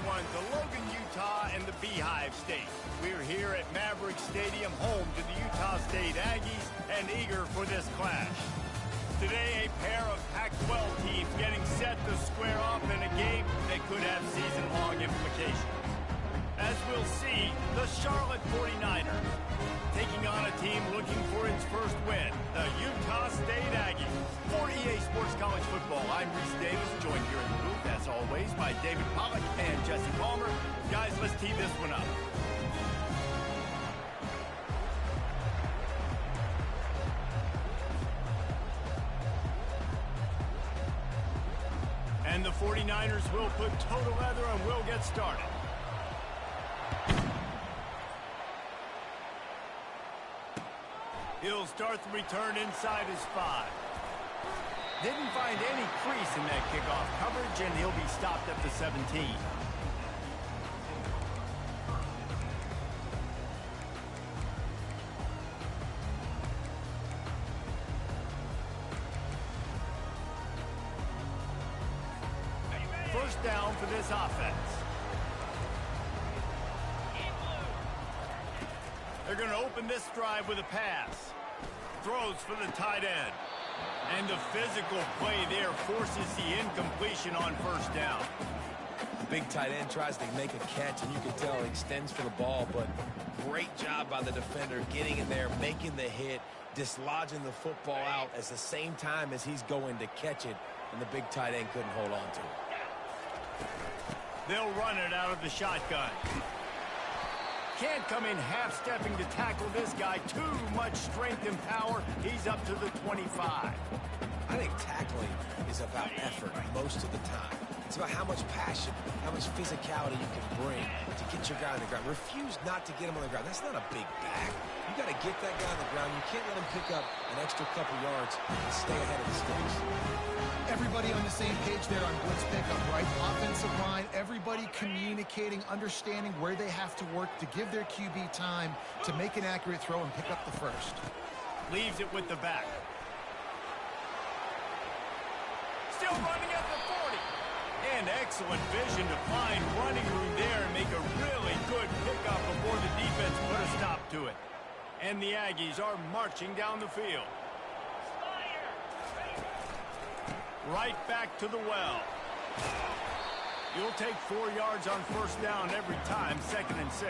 everyone to Logan, Utah and the Beehive State. We're here at Maverick Stadium, home to the Utah State Aggies, and eager for this clash. Today, a pair of Pac-12 teams getting set to square off in a game that could have season-long implications. As we'll see, the Charlotte 49ers taking on a team looking for its first win, the Utah State Aggies. For EA Sports College Football, I'm Reese Davis, joined here in the booth, as always, by David Pollack and Jesse Palmer. Guys, let's tee this one up. And the 49ers will put toe to leather and we'll get started. He'll start the return inside his 5. Didn't find any crease in that kickoff coverage, and he'll be stopped at the 17. First down for this offense. They're going to open this drive with a pass. Throws for the tight end. And the physical play there forces the incompletion on first down. The big tight end tries to make a catch, and you can tell he extends for the ball, but great job by the defender getting in there, making the hit, dislodging the football out at the same time as he's going to catch it, and the big tight end couldn't hold on to it. They'll run it out of the shotgun. Can't come in half-stepping to tackle this guy. Too much strength and power. He's up to the 25. I think tackling is about effort most of the time. It's about how much passion, how much physicality you can bring to get your guy on the ground. Refuse not to get him on the ground. That's not a big back. You got to get that guy on the ground. You can't let him pick up an extra couple yards and stay ahead of the sticks. Everybody on the same page there on blitz pickup, right? Offensive line, everybody communicating, understanding where they have to work to give their QB time to make an accurate throw and pick up the first. Leaves it with the back. Still running at the 40. And excellent vision to find running room there and make a really good pickup before the defense put a stop to it. And the Aggies are marching down the field. Right back to the well. You'll take 4 yards on first down every time, 2nd and 6.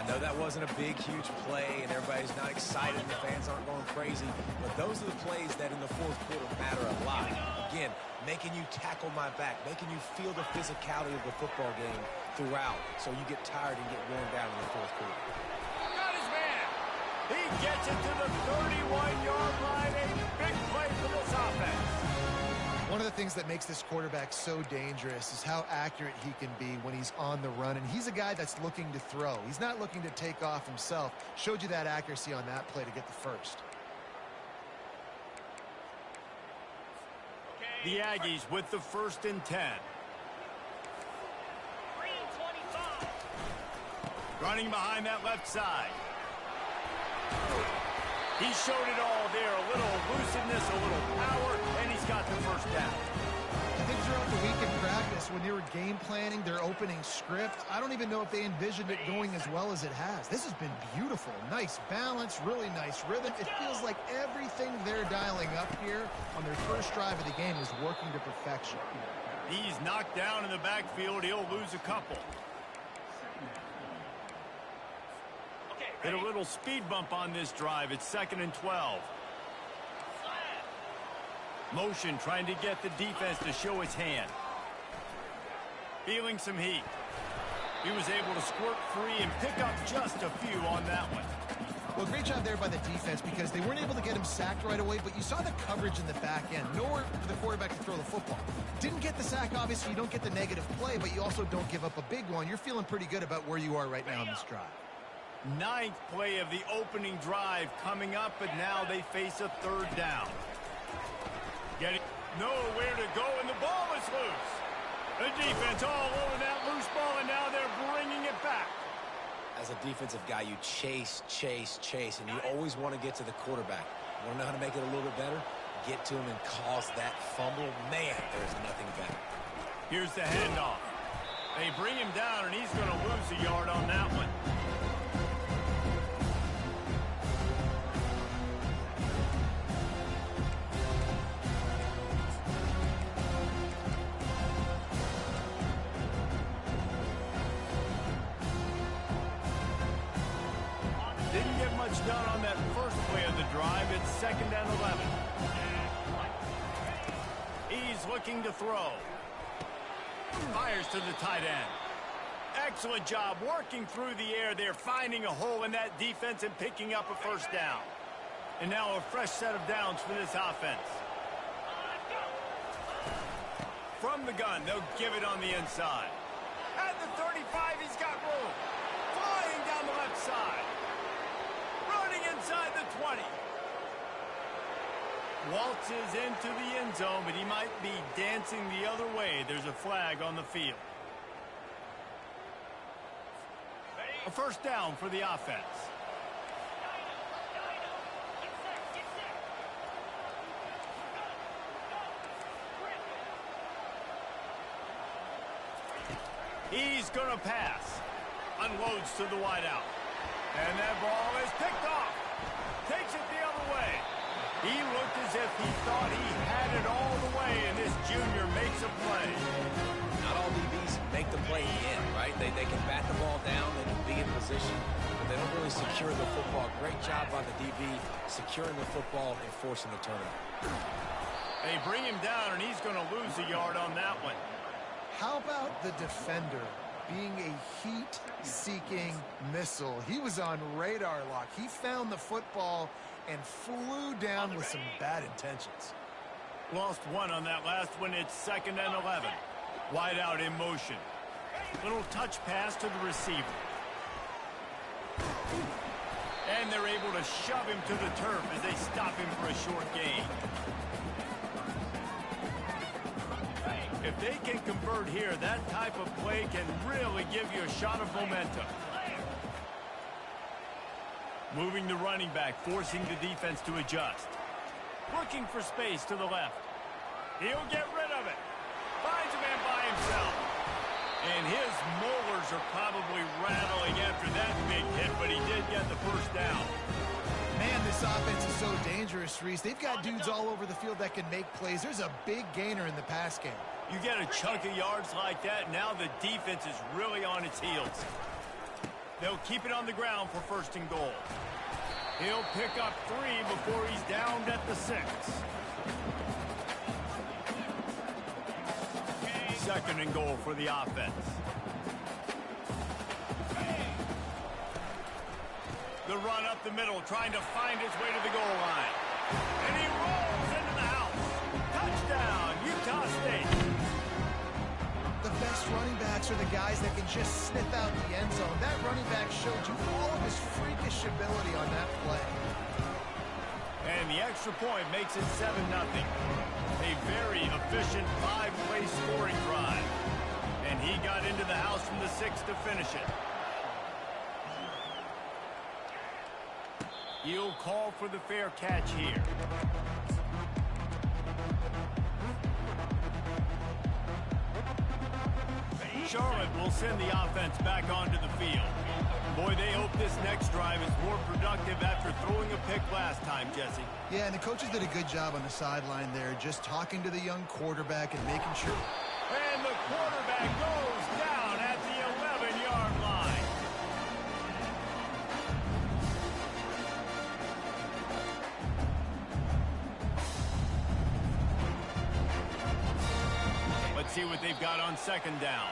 I know that wasn't a big, huge play, and everybody's not excited, and the fans aren't going crazy, but those are the plays that in the fourth quarter matter a lot. Again, making you tackle my back, making you feel the physicality of the football game throughout, so you get tired and get worn down in the fourth quarter. Got his man. He gets it to the 31-yard line. A big play for this offense. One of the things that makes this quarterback so dangerous is how accurate he can be when he's on the run. And he's a guy that's looking to throw. He's not looking to take off himself. Showed you that accuracy on that play to get the first. The Aggies with the 1st and 10. Running behind that left side. He showed it all there. A little elusiveness, a little power, and he's got the first down. I think throughout the week in practice, when they were game planning their opening script, I don't even know if they envisioned it going as well as it has. This has been beautiful. Nice balance, really nice rhythm. It feels like everything they're dialing up here on their first drive of the game is working to perfection. He's knocked down in the backfield. He'll lose a couple. Hit a little speed bump on this drive. It's 2nd and 12. Motion trying to get the defense to show his hand. Feeling some heat. He was able to squirt free and pick up just a few on that one. Well, great job there by the defense because they weren't able to get him sacked right away, but you saw the coverage in the back end. Nowhere for the quarterback to throw the football. Didn't get the sack, obviously. You don't get the negative play, but you also don't give up a big one. You're feeling pretty good about where you are right now in this drive. 9th play of the opening drive coming up, but now they face a 3rd down. Getting nowhere to go, and the ball is loose. The defense all over that loose ball, and now they're bringing it back. As a defensive guy, you chase, and you always want to get to the quarterback. You want to know how to make it a little bit better? Get to him and cause that fumble. Man, there's nothing better. Here's the handoff. They bring him down, and he's going to lose a yard on that one. Didn't get much done on that first play of the drive. It's 2nd and 11. He's looking to throw. Fires to the tight end. Excellent job working through the air there, finding a hole in that defense and picking up a first down. And now a fresh set of downs for this offense. From the gun, they'll give it on the inside. At the 35, he's got room. Flying down the left side. Running inside the 20. Waltzes into the end zone, but he might be dancing the other way. There's a flag on the field. A first down for the offense. He's going to pass. Unloads to the wideout. And that ball is picked off. Takes it the other way. He looked as if he thought he had it all the way, and this junior makes a play. Not all DBs make the play in the end, right? They can bat the ball down, they can be in position, but they don't really secure the football. Great job by the DB securing the football and forcing the turnover. They bring him down, and he's going to lose a yard on that one. How about the defender being a heat-seeking missile? He was on radar lock. He found the football and flew down with some bad intentions. Lost one on that last one. It's 2nd and 11. Wide out in motion. Little touch pass to the receiver. And they're able to shove him to the turf as they stop him for a short gain. If they can convert here, that type of play can really give you a shot of momentum. Moving the running back, forcing the defense to adjust. Looking for space to the left. He'll get rid of it. Finds a man by himself. And his molars are probably rattling after that big hit, but he did get the first down. Man, this offense is so dangerous, Reese. They've got dudes all over the field that can make plays. There's a big gainer in the pass game. You get a chunk of yards like that, now the defense is really on its heels. They'll keep it on the ground for 1st and goal. He'll pick up 3 before he's downed at the 6. 2nd and goal for the offense. The run up the middle, trying to find his way to the goal line. And he rolls into the house. Touchdown, Utah State. The best running backs are the guys that can just sniff out the end zone. That running back showed you all of his freakish ability on that play. And the extra point makes it 7-0. A very efficient 5-play scoring drive. And he got into the house from the 6 to finish it. He'll call for the fair catch here. Charlotte will send the offense back onto the field. Boy, they hope this next drive is more productive after throwing a pick last time, Jesse. Yeah, and the coaches did a good job on the sideline there, just talking to the young quarterback and making sure. And the quarterback goes down at the 11-yard line. Let's see what they've got on 2nd down.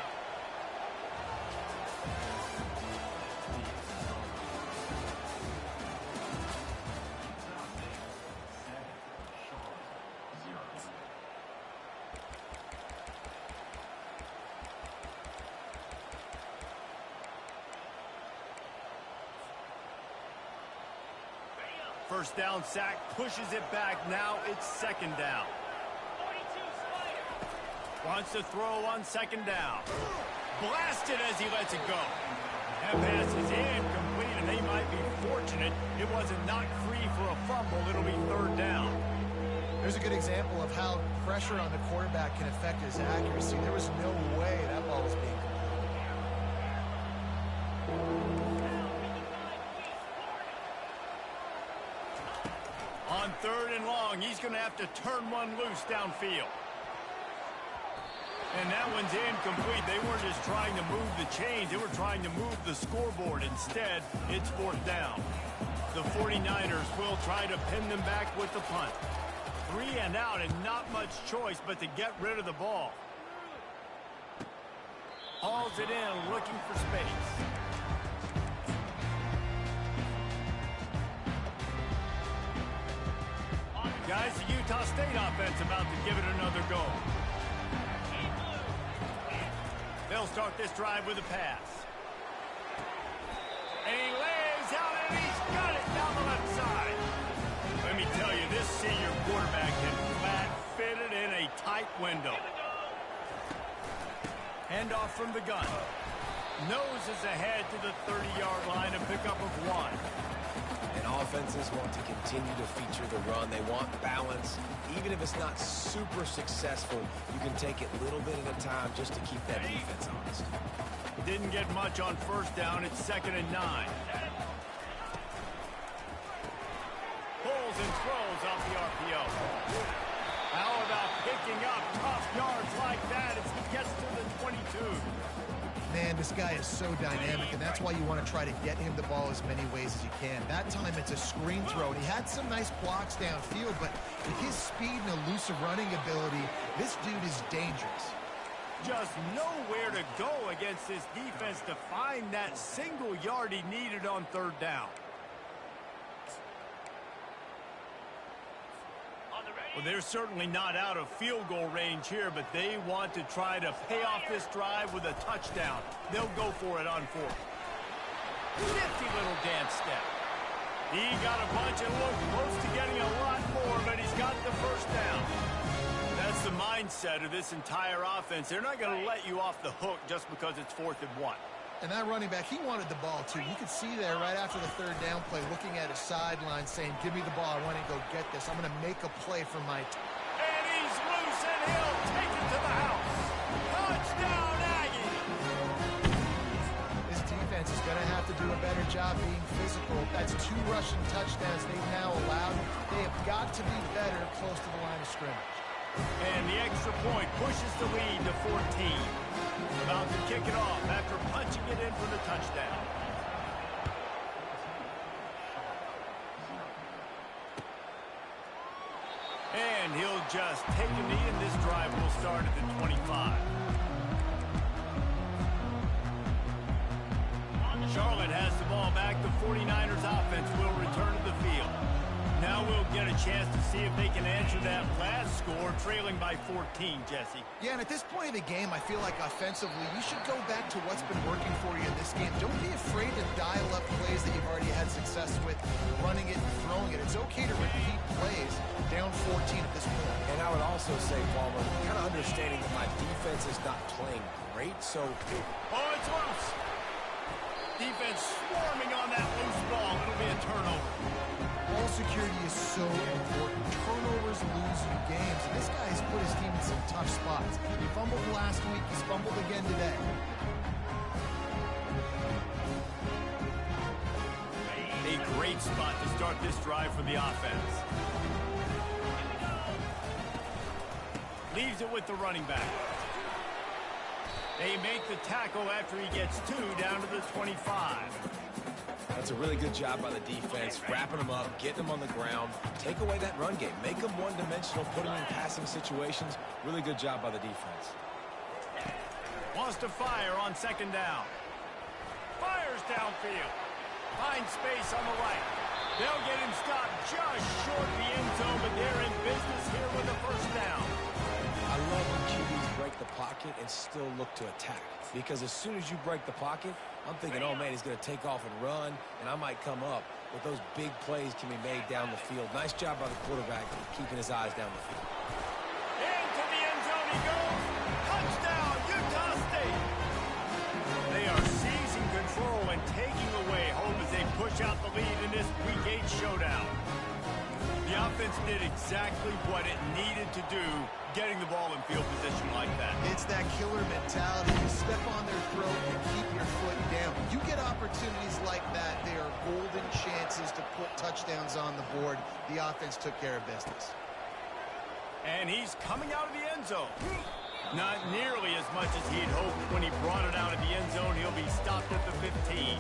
First down sack, pushes it back. Now it's 2nd down. Wants to throw on 2nd down. Blasted as he lets it go. That pass is incomplete, and they might be fortunate it wasn't knocked free for a fumble. It'll be 3rd down. There's a good example of how pressure on the quarterback can affect his accuracy. There was no way that ball was being completed. On 3rd and long, he's going to have to turn one loose downfield. And that one's incomplete. They weren't just trying to move the chains. They were trying to move the scoreboard. Instead, it's 4th down. The 49ers will try to pin them back with the punt. 3 and out and not much choice but to get rid of the ball. Hauls it in, looking for space. Guys, the Utah State offense about to give it another go. They'll start this drive with a pass. And he lays out and he's got it down the left side. Let me tell you, this senior quarterback can flat fit it in a tight window. Handoff from the gun. Noses ahead to the 30-yard line, a pickup of 1. And offenses want to continue to feature the run. They want balance. Even if it's not super successful, you can take it little bit at a time just to keep that defense honest. Didn't get much on 1st down. It's 2nd and 9. Pulls and throws off the RPO. How about picking up tough yards like that as he gets to the 22? Man, this guy is so dynamic, and that's why you want to try to get him the ball as many ways as you can. That time it's a screen throw, and he had some nice blocks downfield, but with his speed and elusive running ability, this dude is dangerous. Just nowhere to go against this defense to find that single yard he needed on 3rd down. Well, they're certainly not out of field goal range here, but they want to try to pay off this drive with a touchdown. They'll go for it on 4th. Nifty little dance step. He got a bunch and looked close to getting a lot more, but he's got the 1st down. That's the mindset of this entire offense. They're not going to let you off the hook just because it's 4th and 1. And that running back, he wanted the ball, too. You could see there right after the 3rd down play, looking at his sideline, saying, give me the ball. I want to go get this. I'm going to make a play for my team. And he's loose, and he'll take it to the house. Touchdown, Aggie! This defense is going to have to do a better job being physical. That's 2 rushing touchdowns they've now allowed. They have got to be better close to the line of scrimmage. And the extra point pushes the lead to 14. About to kick it off after punching it in for the touchdown. And he'll just take a knee, and this drive will start at the 25. Charlotte has the ball back. The 49ers offense will return to the field. Now we'll get a chance to see if they can answer that last score, trailing by 14, Jesse. Yeah, and at this point of the game, I feel like offensively, you should go back to what's been working for you in this game. Don't be afraid to dial up plays that you've already had success with, running it and throwing it. It's okay to repeat plays down 14 at this point. And I would also say, Palmer, kind of understanding that my defense is not playing great, so... Oh, it's loose. Defense swarming on that loose ball. It'll be a turnover. Ball security is so important. Turnovers lose you games. And this guy has put his team in some tough spots. He fumbled last week. He's fumbled again today. A great spot to start this drive for the offense. Leaves it with the running back. They make the tackle after he gets 2 down to the 25. That's a really good job by the defense, wrapping them up, getting them on the ground, take away that run game, make them one-dimensional, put them in passing situations. Really good job by the defense. Wants to fire on 2nd down. Fires downfield. Finds space on the right. They'll get him stopped just short of the end zone, but they're in business here with a 1st down. I love when QBs break the pocket and still look to attack. Because as soon as you break the pocket, I'm thinking, oh, man, he's going to take off and run, and I might come up. But those big plays can be made down the field. Nice job by the quarterback keeping his eyes down the field. Into the end zone he goes. Touchdown, Utah State. They are seizing control and taking away home as they push out the lead in this Week 8 showdown. The offense did exactly what it needed to do, getting the ball in field position like that. It's that killer mentality. You step on their throat, you keep your foot down. You get opportunities like that, they are golden chances to put touchdowns on the board. The offense took care of business. And he's coming out of the end zone. Not nearly as much as he'd hoped when he brought it out of the end zone. He'll be stopped at the 15.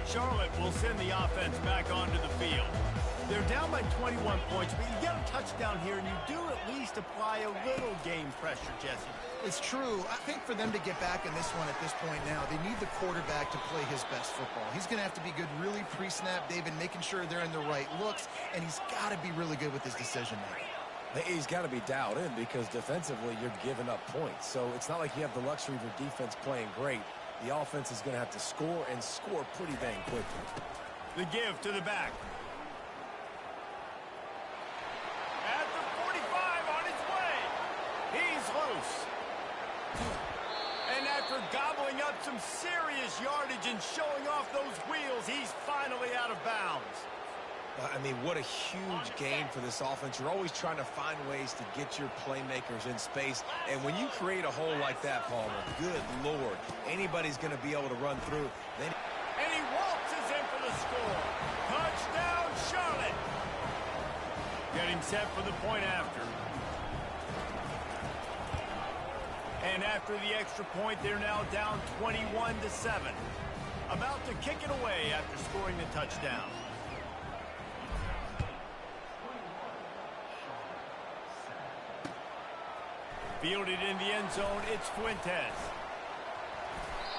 Charlotte will send the offense back onto the field. They're down by 21 points, but you get a touchdown here, and you do at least apply a little game pressure, Jesse. It's true. I think for them to get back in this one at this point now, they need the quarterback to play his best football. He's going to have to be good really pre-snap, David, making sure they're in the right looks, and he's got to be really good with his decision-making. He's got to be dialed in because defensively you're giving up points. So it's not like you have the luxury of your defense playing great. The offense is going to have to score and score pretty dang quickly. The give to the back. At the 45 on his way. He's loose. And after gobbling up some serious yardage and showing off those wheels, he's finally out of bounds. I mean, what a huge gain for this offense. You're always trying to find ways to get your playmakers in space. And when you create a hole like that, Palmer, good Lord, anybody's going to be able to run through. And he waltzes in for the score. Touchdown, Charlotte. Getting set for the point after. And after the extra point, they're now down 21-7. About to kick it away after scoring the touchdown. Fielded in the end zone, it's Fuentes.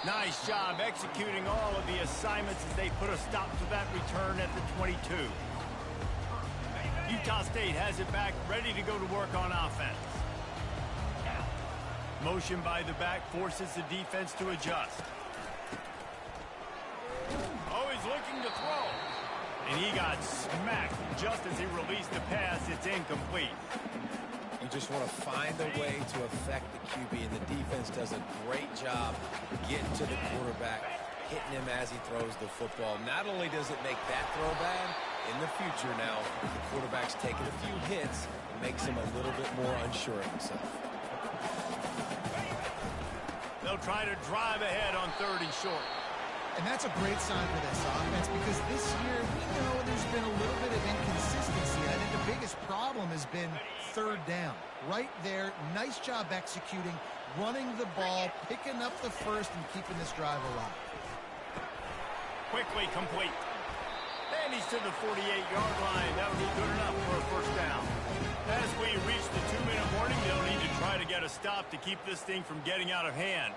Nice job executing all of the assignments as they put a stop to that return at the 22. Utah State has it back, ready to go to work on offense. Motion by the back forces the defense to adjust. Oh, he's looking to throw. And he got smacked just as he released the pass. It's incomplete. You just want to find a way to affect the QB, and the defense does a great job getting to the quarterback, hitting him as he throws the football. Not only does it make that throw bad, in the future now, the quarterback's taking a few hits and makes him a little bit more unsure of himself. They'll try to drive ahead on 3rd and short. And that's a great sign for this offense because this year, we know there's been a little bit of inconsistency. I think the biggest problem has been 3rd down. Right there, nice job executing, running the ball, picking up the first, and keeping this drive alive. Quickly complete. And he's to the 48-yard line. That would be good enough for a 1st down. As we reach the 2-minute warning, they'll need to try to get a stop to keep this thing from getting out of hand.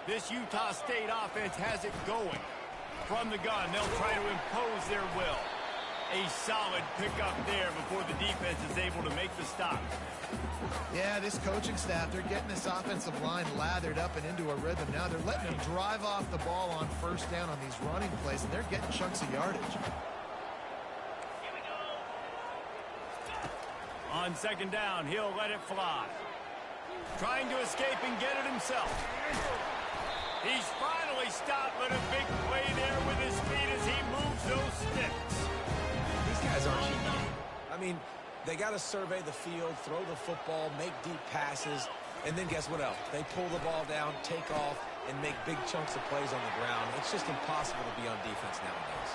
This Utah State offense has it going. From the gun, they'll try to impose their will. A solid pickup there before the defense is able to make the stop. Yeah, this coaching staff, they're getting this offensive line lathered up and into a rhythm. Now they're letting them drive off the ball on 1st down on these running plays, and they're getting chunks of yardage. On 2nd down, he'll let it fly. Trying to escape and get it himself. He's finally stopped, but a big play there with his feet as he moves those sticks. These guys aren't cheating. I mean, they got to survey the field, throw the football, make deep passes, and then guess what else? They pull the ball down, take off, and make big chunks of plays on the ground. It's just impossible to be on defense nowadays.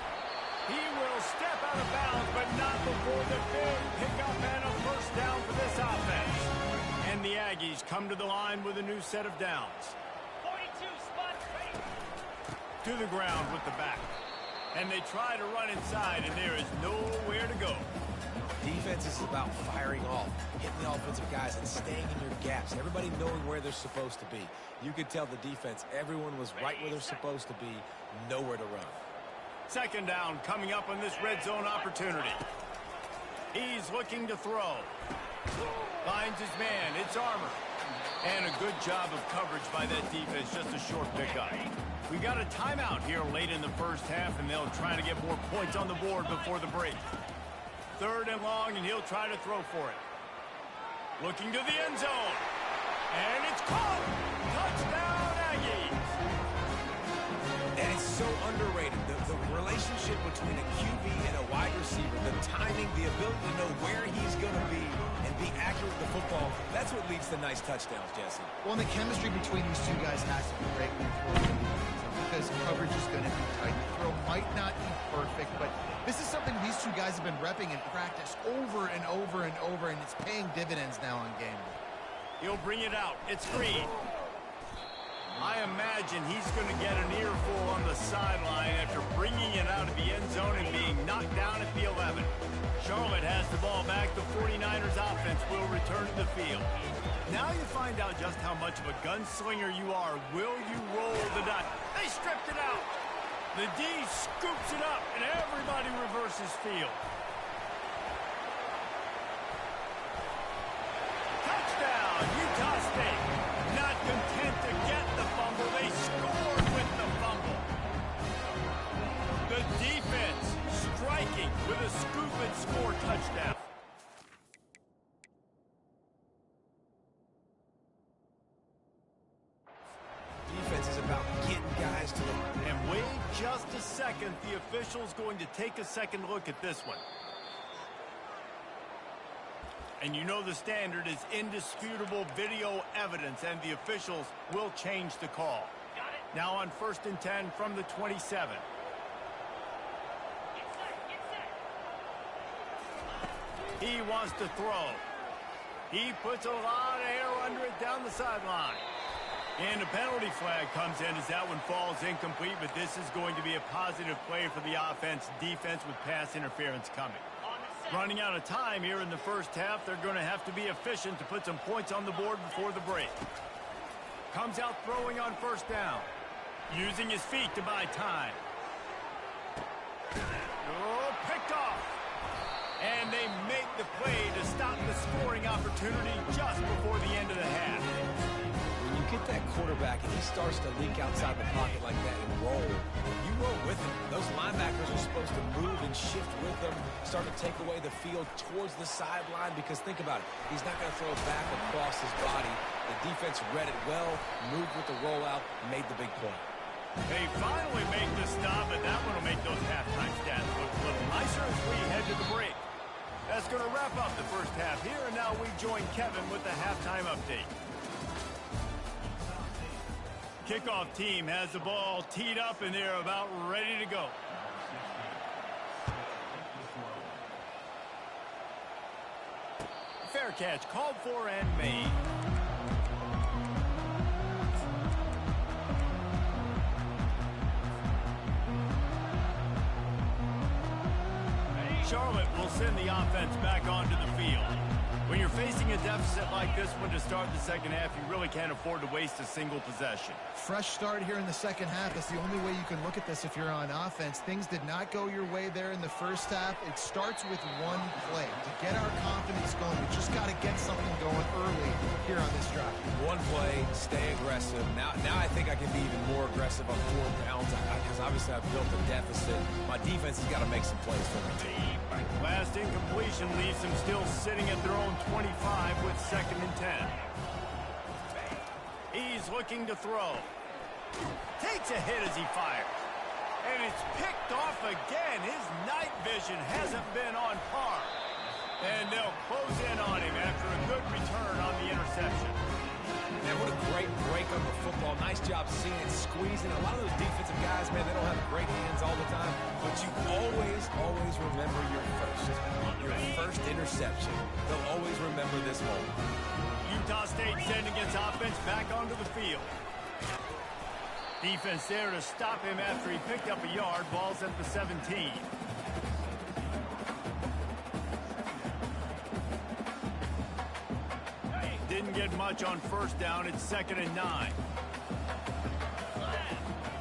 He will step out of bounds, but not before the big pickup and a 1st down for this offense. And the Aggies come to the line with a new set of downs. To the ground with the back. And they try to run inside, and there is nowhere to go. Defense is about firing off, hitting the offensive guys, and staying in your gaps. Everybody knowing where they're supposed to be. You could tell the defense, everyone was right where they're supposed to be, nowhere to run. 2nd down coming up on this red zone opportunity. He's looking to throw. Finds his man. It's Armour. And a good job of coverage by that defense. Just a short pickup. We got a timeout here late in the 1st half, and they'll try to get more points on the board before the break. 3rd and long, and he'll try to throw for it. Looking to the end zone. And it's caught. Touchdown, Aggies. And it's so underrated. The relationship between a QB and a wide receiver, the time the ability to know where he's going to be and be accurate with the football, that's what leads to nice touchdowns, Jesse. Well, and the chemistry between these two guys has to be great because coverage is going to be tight. The throw might not be perfect, but this is something these two guys have been repping in practice over and over and over, and it's paying dividends now on game day. He'll bring it out. It's Green. I imagine he's going to get an earful on the sideline after bringing it out of the end zone and being knocked down at the 11. Charlotte has the ball back. The 49ers offense will return to the field. Now you find out just how much of a gunslinger you are. Will you roll the dice? They stripped it out. The D scoops it up, and everybody reverses field. Touchdown, Utah State. Not content to get the fumble, they scored with the fumble. The defense striking with a scoop and score touchdown. Defense is about getting guys to the... And wait just a second, the official's going to take a second look at this one. And you know the standard is indisputable video evidence, and the officials will change the call. Now on 1st and 10 from the 27. He wants to throw. He puts a lot of air under it down the sideline. And a penalty flag comes in as that one falls incomplete, but this is going to be a positive play for the offense. Defense with pass interference coming. Running out of time here in the first half, they're going to have to be efficient to put some points on the board before the break. Comes out throwing on 1st down. Using his feet to buy time. Oh, picked off. And they make the play to stop the scoring opportunity just before the end of the half. When you get that quarterback and he starts to leak outside the pocket like that and roll, you roll with him. Those linebackers are supposed to move and shift with them, start to take away the field towards the sideline, because think about it. He's not going to throw it back across his body. The defense read it well, moved with the rollout, made the big play. They finally make the stop, and that one will make those halftime stats look a little nicer as we head to the break. That's going to wrap up the first half here, and now we join Kevin with the halftime update. Kickoff team has the ball teed up, and they're about ready to go. Fair catch called for and made. Charlotte will send the offense back onto the field. When you're facing a deficit like this one to start the second half, you really can't afford to waste a single possession. Fresh start here in the second half. That's the only way you can look at this if you're on offense. Things did not go your way there in the first half. It starts with one play. To get our confidence going, we just got to get something going early here on this drive. One play, stay aggressive. Now I think I can be even more aggressive on 4 downs because obviously I've built a deficit. My defense has got to make some plays for my team. Last incompletion leaves them still sitting at their own 25 with 2nd and 10. He's looking to throw. Takes a hit as he fires. And it's picked off again. His night vision hasn't been on par. And they'll close in on him after a good return on the interception. Man, what a great break on the football. Nice job seeing it, squeezing. A lot of those defensive guys, man, they don't have great hands all the time. But you always remember your first interception. They'll always remember this moment. Utah State sending its offense back onto the field. Defense there to stop him after he picked up a yard. Ball's at the 17. Didn't get much on 1st down. It's 2nd and 9.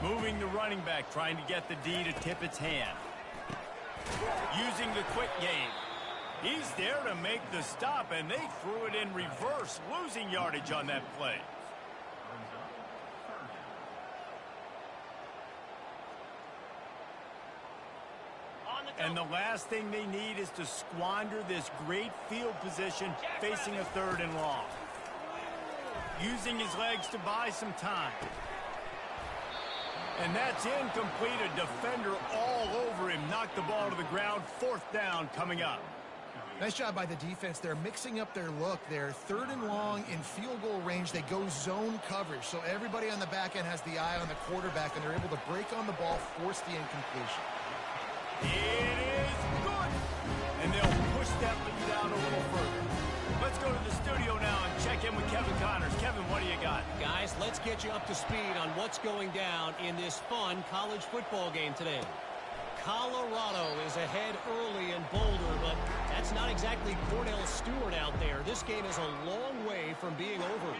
Moving the running back, trying to get the D to tip its hand. Using the quick game. He's there to make the stop, and they threw it in reverse, losing yardage on that play. And the last thing they need is to squander this great field position facing a 3rd and long. Using his legs to buy some time. And that's incomplete. A defender all over him. Knocked the ball to the ground. 4th down coming up. Nice job by the defense. They're mixing up their look. They're 3rd and long in field goal range. They go zone coverage. So everybody on the back end has the eye on the quarterback, and they're able to break on the ball, force the incompletion. It is good. And they'll push that lead out a little further. Let's go to the studio now and check in with Kevin Connors. Kevin, what do you got? Guys, let's get you up to speed on what's going down in this fun college football game today. Colorado is ahead early in Boulder, but that's not exactly Cornell Stewart out there. This game is a long way from being over.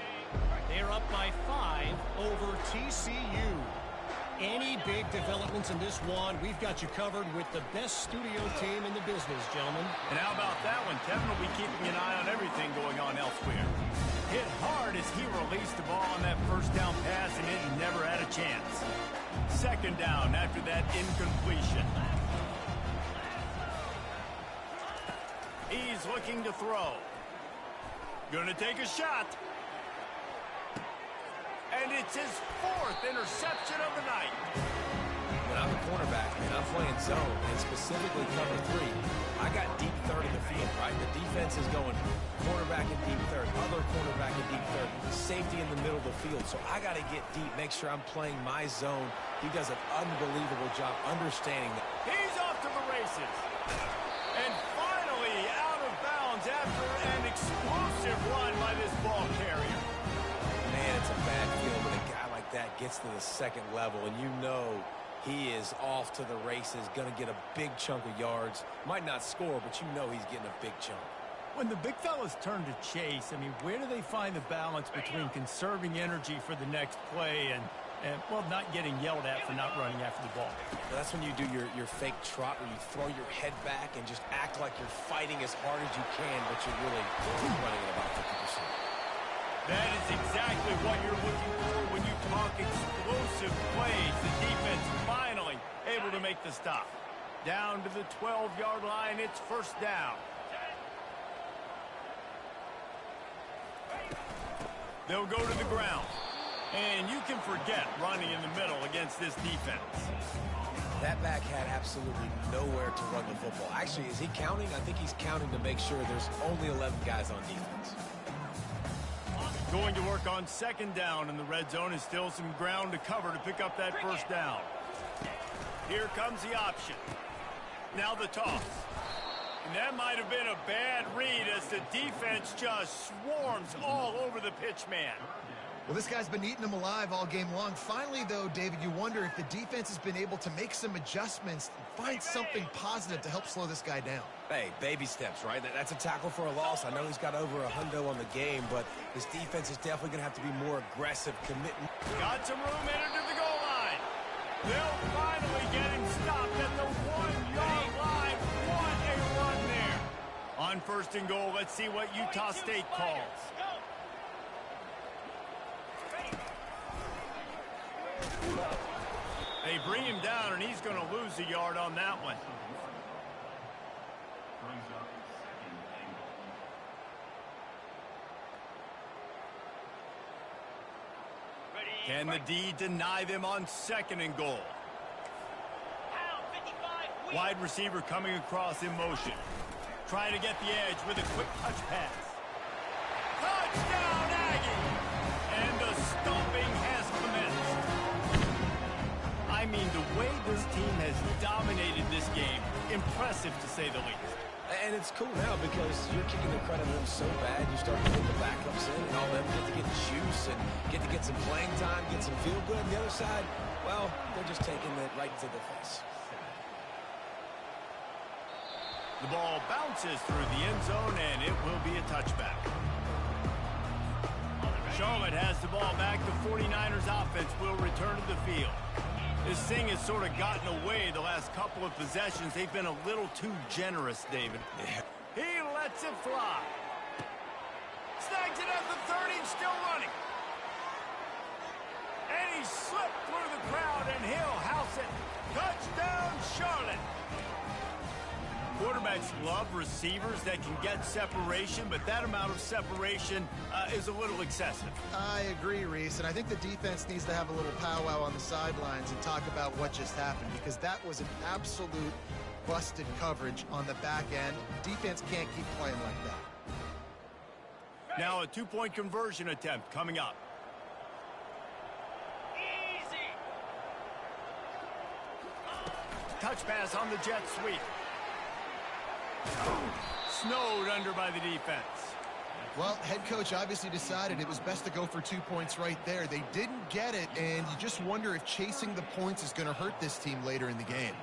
They're up by 5 over TCU. Any big developments in this one, we've got you covered with the best studio team in the business, gentlemen. And how about that one? Kevin will be keeping an eye on everything going on elsewhere. Hit hard as he released the ball on that 1st down pass, and it never had a chance. 2nd down after that incompletion. He's looking to throw. Gonna take a shot. And it's his 4th interception of the night. When I'm a cornerback, man, I'm playing zone, and specifically cover 3. I got deep 3rd in the field, right? The defense is going cornerback in deep 3rd, other cornerback in deep 3rd, safety in the middle of the field. So I got to get deep, make sure I'm playing my zone. He does an unbelievable job understanding that. He's off to the races. And finally out of bounds after an explosive run by this ball carrier. Man, it's a bad feel when a guy like that gets to the 2nd level, and you know he is off to the races, going to get a big chunk of yards. Might not score, but you know he's getting a big chunk. When the big fellas turn to chase, I mean, where do they find the balance between conserving energy for the next play and well, not getting yelled at for not running after the ball? Well, that's when you do your fake trot where you throw your head back and just act like you're fighting as hard as you can, but you're really running at about 50%. That is exactly what you're looking for when you talk explosive plays. The defense finally able to make the stop. Down to the 12-yard line, it's 1st down. They'll go to the ground. And you can forget running in the middle against this defense. That back had absolutely nowhere to run the football. Actually, is he counting? I think he's counting to make sure there's only 11 guys on defense. Going to work on 2nd down, and the red zone is still some ground to cover to pick up that 1st down. Here comes the option. Now the toss. And that might have been a bad read as the defense just swarms all over the pitch man. Well, this guy's been eating them alive all game long. Finally, though, David, you wonder if the defense has been able to make some adjustments and find something positive to help slow this guy down. Hey, baby steps, right? That's a tackle for a loss. I know he's got over a hundo on the game, but his defense is definitely going to have to be more aggressive, committing. Got some room headed to the goal line. They'll finally get him stopped at the 1-yard line. What a run there. On 1st and goal, let's see what Utah State calls. They bring him down, and he's going to lose a yard on that one. Can the D deny them on 2nd and goal? Wide receiver coming across in motion. Trying to get the edge with a quick touch pass. Touchdown, Aggie! And the stomping has commenced. I mean, the way this team has dominated this game, impressive to say the least. And it's cool now because you're kicking the credit of them so bad, you start to get the backups in, and all of them get to get juice and get to get some playing time, get some feel good. On the other side, well, they're just taking it right to the face. The ball bounces through the end zone, and it will be a touchback. Charlotte has the ball back. The 49ers offense will return to the field. This thing has sort of gotten away the last couple of possessions. They've been a little too generous, David. Yeah. He lets it fly. Snags it at the 30, still running. And he slipped through the crowd, and he'll house it. Touchdown, Charlotte. Quarterbacks love receivers that can get separation, but that amount of separation is a little excessive. I agree, Reese, and I think the defense needs to have a little powwow on the sidelines and talk about what just happened, because that was an absolute busted coverage on the back end. Defense can't keep playing like that. Now a two-point conversion attempt coming up. Easy. Touch pass on the jet sweep. Snowed under by the defense. Well, head coach obviously decided it was best to go for 2 points right there. They didn't get it, and you just wonder if chasing the points is going to hurt this team later in the game.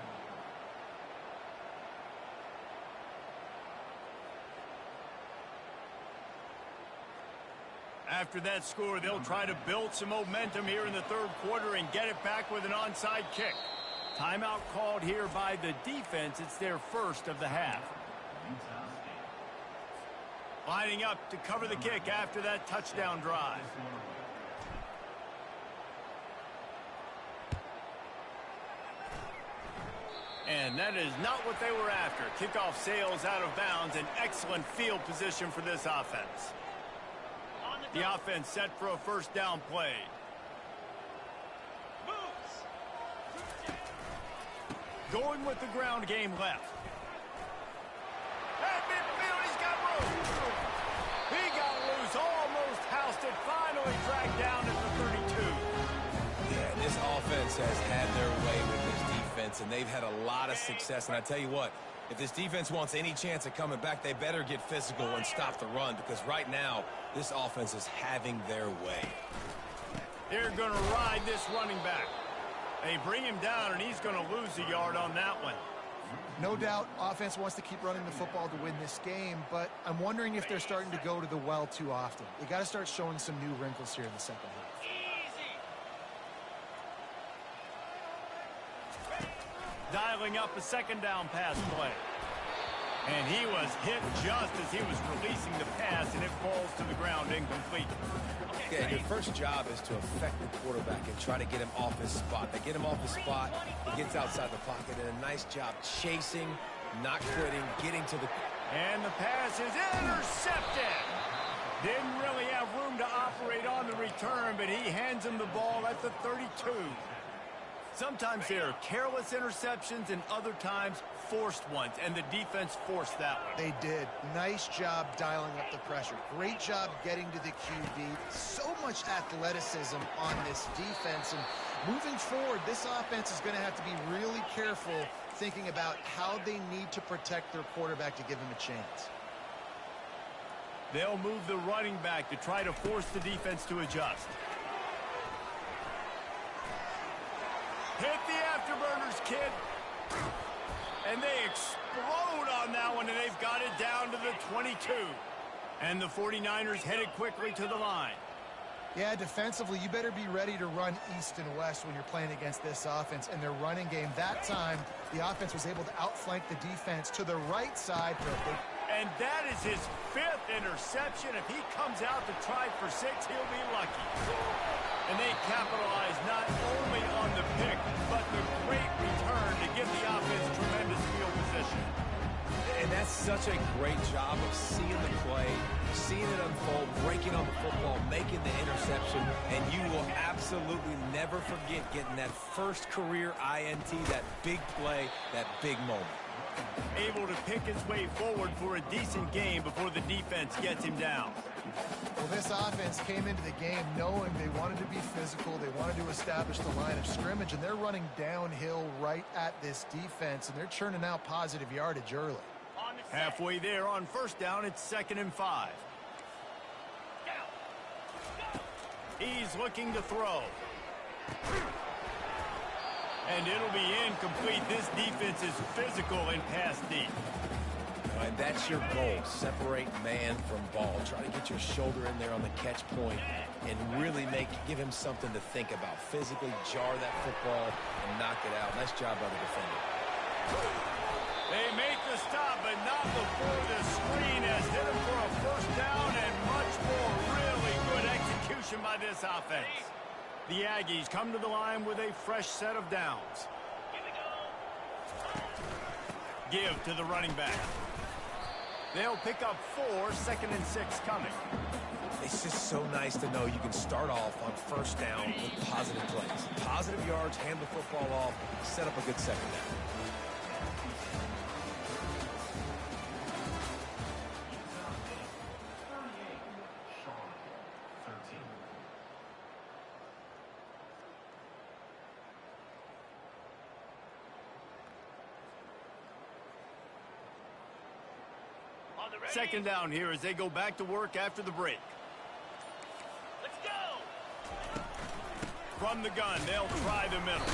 After that score, they'll try to build some momentum here in the third quarter and get it back with an onside kick. Timeout called here by the defense. It's their first of the half. Lining up to cover the kick after that touchdown drive. And that is not what they were after. Kickoff sails out of bounds, and excellent field position for this offense. The offense set for a first down play. Going with the ground game left. At midfield, he's got room. He got loose, almost housed it, finally dragged down at the 32. Yeah, this offense has had their way with this defense, and they've had a lot of success. And I tell you what, if this defense wants any chance of coming back, they better get physical and stop the run, because right now, this offense is having their way. They're going to ride this running back. They bring him down, and he's going to lose a yard on that one. No doubt, offense wants to keep running the football to win this game, but I'm wondering if they're starting to go to the well too often. They got to start showing some new wrinkles here in the second half. Dialing up a second down pass play. And he was hit just as he was releasing the pass, and it falls to the ground incomplete. Yeah, your first job is to affect the quarterback and try to get him off his spot. They get him off his spot, he gets outside the pocket, and a nice job chasing, not quitting, getting to the... And the pass is intercepted. Didn't really have room to operate on the return, but he hands him the ball at the 32. Sometimes there are careless interceptions, and other times forced ones, and the defense forced that one. They did. Nice job dialing up the pressure. Great job getting to the QB. So much athleticism on this defense. And moving forward, this offense is going to have to be really careful thinking about how they need to protect their quarterback to give him a chance. They'll move the running back to try to force the defense to adjust. Hit the afterburners, kid. And they explode on that one, and they've got it down to the 22. And the 49ers headed quickly to the line. Yeah, defensively, you better be ready to run east and west when you're playing against this offense and their running game. That time, the offense was able to outflank the defense to the right side for a big... And that is his 5th interception. If he comes out to try for 6, he'll be lucky. And they capitalize not only on the pick, but the great return to give the offense tremendous field position. And that's such a great job of seeing the play, seeing it unfold, breaking on the football, making the interception, and you will absolutely never forget getting that first career INT, that big play, that big moment. Able to pick his way forward for a decent game before the defense gets him down. Well, this offense came into the game knowing they wanted to be physical, they wanted to establish the line of scrimmage, and they're running downhill right at this defense, and they're churning out positive yardage early. Halfway there on first down, it's 2nd and 5. He's looking to throw. And it'll be incomplete. This defense is physical and pass deep. And that's your goal. Separate man from ball. Try to get your shoulder in there on the catch point and really give him something to think about. Physically jar that football and knock it out. Nice job by the defender. They make the stop, but not before the screen has hit him for a first down, and much more. Really good execution by this offense. The Aggies come to the line with a fresh set of downs. Give to the running back. They'll pick up 4, 2nd and 6 coming. It's just so nice to know you can start off on first down with positive plays. Positive yards, hand the football off, set up a good second down. Second down here as they go back to work after the break. Let's go! From the gun, they'll try the middle.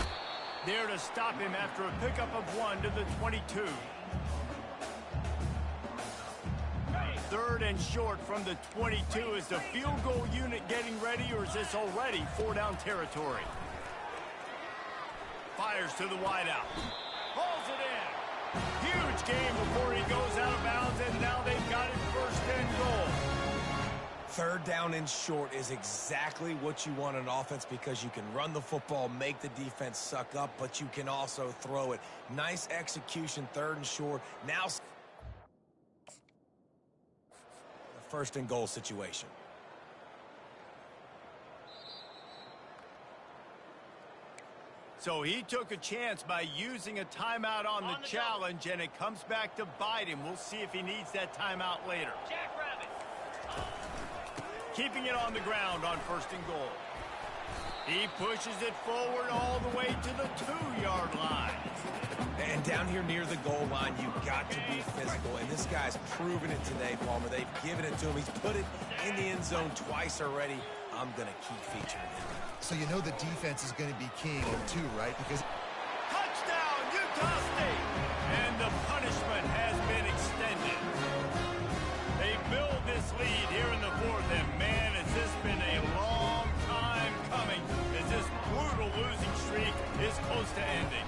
There to stop him after a pickup of 1 to the 22. 3rd and short from the 22. Is the field goal unit getting ready, or is this already 4-down territory? Fires to the wideout. Hauls it in. Huge game before he goes out of bounds, and now they've got it 1st and goal. 3rd down and short is exactly what you want on offense because you can run the football, make the defense suck up, but you can also throw it. Nice execution, 3rd and short. Now, the 1st and goal situation. So he took a chance by using a timeout on the challenge, and it comes back to bite him. We'll see if he needs that timeout later. Jackrabbit. Keeping it on the ground on 1st and goal. He pushes it forward all the way to the 2-yard line. And down here near the goal line, you've got to be physical. And this guy's proven it today, Palmer. They've given it to him. He's put it in the end zone twice already. I'm going to keep featuring him. So you know the defense is going to be king too, right? Because Touchdown, Utah State! And the punishment has been extended. They build this lead here in the 4th, and man, has this been a long time coming as this brutal losing streak is close to ending.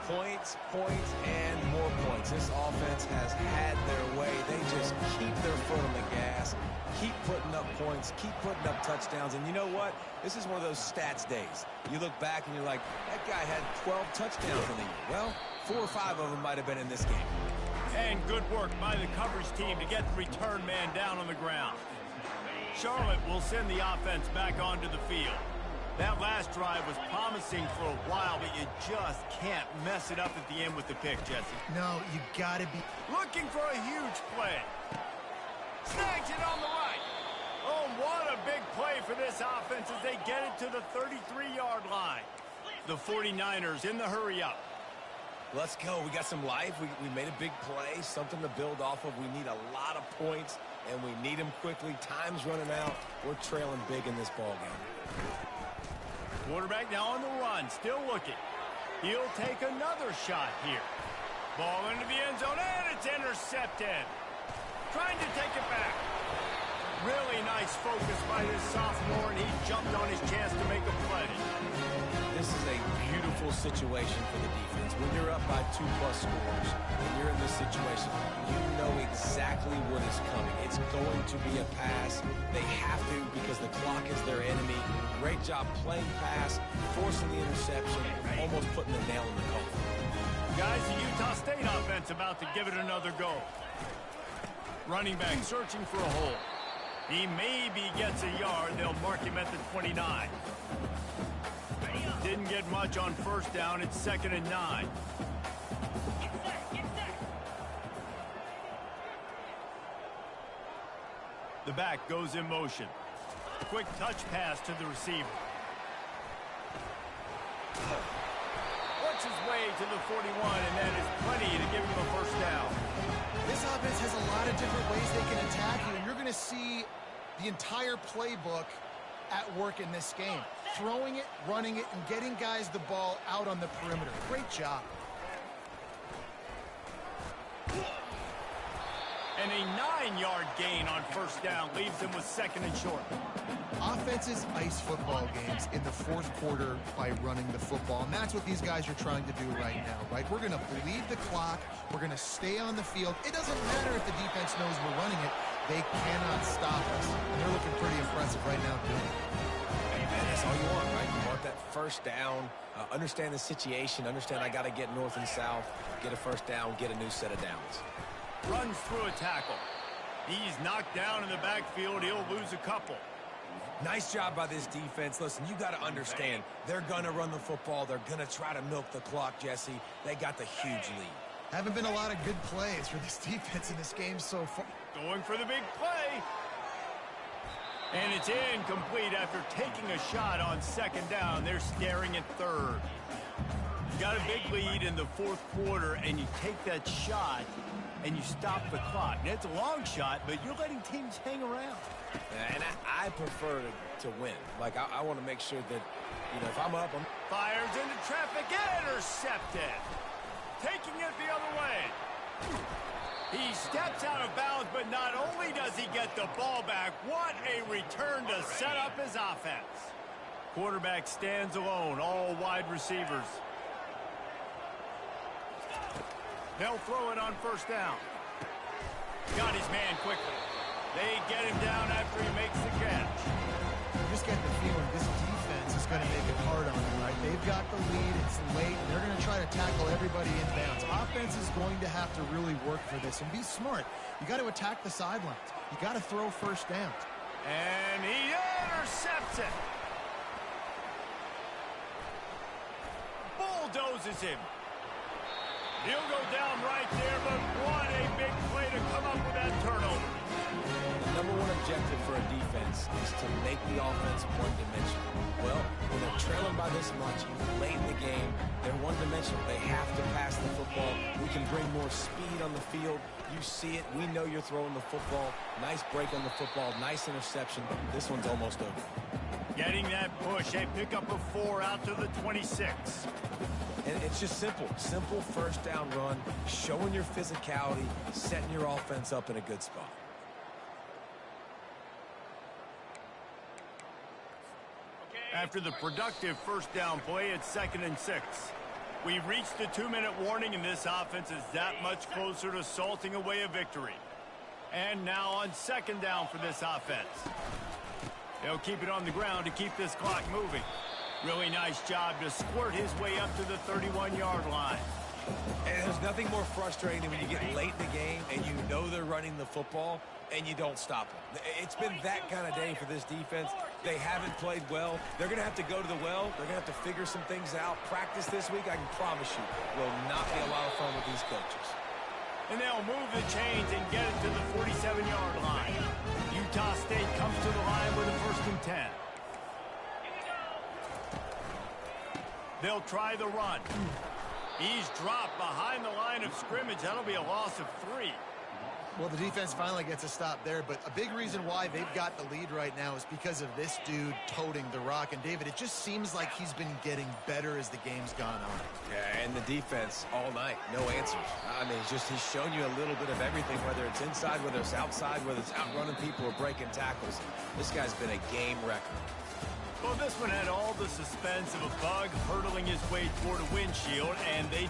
Points, points, and more points. This offense has had their way. They just keep their foot on the gas, keep putting up points, keep putting up touchdowns. And you know what? This is one of those stats days. You look back and you're like, that guy had 12 touchdowns in the year. Well, 4 or 5 of them might have been in this game. And good work by the coverage team to get the return man down on the ground. Charlotte will send the offense back onto the field. That last drive was promising for a while, but you just can't mess it up at the end with the pick, Jesse. no, you got to be. Looking for a huge play. Snags it on the right. Oh, what a big play for this offense as they get it to the 33-yard line. The 49ers in the hurry-up. Let's go. We got some life. We made a big play, something to build off of. We need a lot of points, and we need them quickly. Time's running out. We're trailing big in this ballgame. Quarterback now on the run, still looking. He'll take another shot here. Ball into the end zone, and it's intercepted. Trying to take it back. Really nice focus by this sophomore, and he jumped on his chance to make a play. This is a beautiful situation for the defense. When you're up by 2+ scores, and you're in this situation, you know exactly what is coming. It's going to be a pass. They have to because the clock is their enemy. Great job playing pass, forcing the interception, almost putting the nail in the coffin. Guys, the Utah State offense about to give it another go. Running back searching for a hole. He maybe gets a yard. They'll mark him at the 29. Didn't get much on 1st down. It's 2nd and 9. The back goes in motion. Quick touch pass to the receiver. Works his way to the 41, and that is plenty to give him a 1st down. This offense has a lot of different ways they can attack you, and you're going to see the entire playbook at work in this game. Throwing it, running it, and getting guys the ball out on the perimeter. Great job. And a 9-yard gain on 1st down leaves them with 2nd and short. Offenses ice football games in the 4th quarter by running the football, and that's what these guys are trying to do right now, right? We're going to bleed the clock. We're going to stay on the field. It doesn't matter if the defense knows we're running it. They cannot stop us. And they're looking pretty impressive right now doing it. Hey, man, that's all you want, right? You want that first down, understand the situation, understand I got to get north and south, get a first down, get a new set of downs. Runs through a tackle. He's knocked down in the backfield. He'll lose a couple. Nice job by this defense. Listen, you got to understand, they're going to run the football. They're going to try to milk the clock, Jesse. They got the huge lead. Haven't been a lot of good plays for this defense in this game so far. Going for the big play. And it's incomplete after taking a shot on second down. They're staring at third. You got a big lead in the fourth quarter, and you take that shot, and you stop the clock. Now, it's a long shot, but you're letting teams hang around. And I prefer to win. Like, I want to make sure that, you know, if I'm up, I'm... Fires into traffic, intercepted. Taking it the other way. He steps out of bounds, but not only does he get the ball back, what a return to set up his offense. Quarterback stands alone, all wide receivers. They'll throw it on first down. Got his man quickly. They get him down after he makes the catch. You just get the feeling this defense is going to make it hard on them, right? They've got the lead. It's late. And they're going to try to tackle everybody inbounds. Offense is going to have to really work for this and be smart. You got to attack the sidelines. You got to throw first downs. And he intercepts it. Bulldozes him. He'll go down right there, but what a big play to come up with that turnover. The number one objective for a defense is to make the offense one-dimensional. Well, when they're trailing by this much, late in the game, they're one-dimensional. They have to pass the football. We can bring more speed on the field. You see it. We know you're throwing the football. Nice break on the football. Nice interception. This one's almost over. Getting that push. A pickup of 4 out to the 26. And it's just simple. Simple first down run, showing your physicality, setting your offense up in a good spot. After the productive first down play, it's 2nd and 6. We've reached the 2-minute warning, and this offense is that much closer to salting away a victory. And now on 2nd down for this offense. They'll keep it on the ground to keep this clock moving. Really nice job to squirt his way up to the 31-yard line. And there's nothing more frustrating than when you get late in the game and you know they're running the football and you don't stop them. It's been that kind of day for this defense. They haven't played well. They're going to have to go to the well. They're going to have to figure some things out. Practice this week, I can promise you, will not be a lot of fun with these coaches. And they'll move the chains and get it to the 47-yard line. Utah State comes to the line with a 1st and 10. They'll try the run. He's dropped behind the line of scrimmage. That'll be a loss of 3. Well, the defense finally gets a stop there, but a big reason why they've got the lead right now is because of this dude toting the rock. And, David, it just seems like he's been getting better as the game's gone on. Yeah, and the defense all night, no answers. I mean, he's shown you a little bit of everything, whether it's inside, whether it's outside, whether it's outrunning people or breaking tackles. This guy's been a game wrecker. Well, this one had all the suspense of a bug hurtling his way toward a windshield, and they